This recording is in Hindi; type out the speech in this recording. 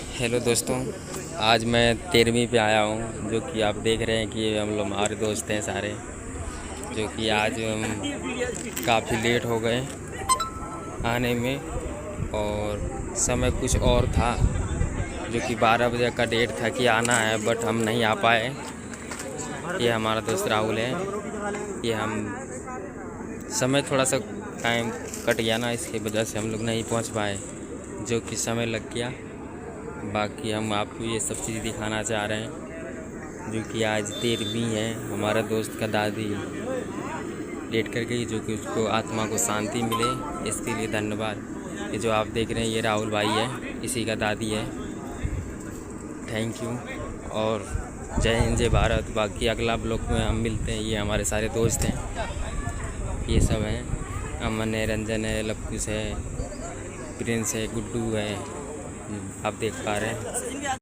हेलो दोस्तों, आज मैं 13वीं पे आया हूँ। जो कि आप देख रहे हैं कि हम लोग हमारे दोस्त हैं सारे। जो कि आज हम काफ़ी लेट हो गए आने में, और समय कुछ और था। जो कि 12 बजे का डेट था कि आना है, बट हम नहीं आ पाए। ये हमारा दोस्त राहुल है। ये हम समय थोड़ा सा टाइम कट गया ना, इसकी वजह से हम लोग नहीं पहुँच पाए, जो कि समय लग गया। बाकी हम आपको ये सब चीज़ दिखाना चाह रहे हैं। जो कि आज 13वीं है। हमारा दोस्त का दादी लेट कर गई, जो कि उसको आत्मा को शांति मिले, इसके लिए धन्यवाद। ये जो आप देख रहे हैं ये राहुल भाई है, इसी का दादी है। थैंक यू और जय हिंद जय भारत। बाकी अगला ब्लॉग में हम मिलते हैं। ये हमारे सारे दोस्त हैं, ये सब हैं। अमन है, रंजन है, लक्कुस है, प्रिंस है, गुड्डू है, आप देख पा रहे हैं।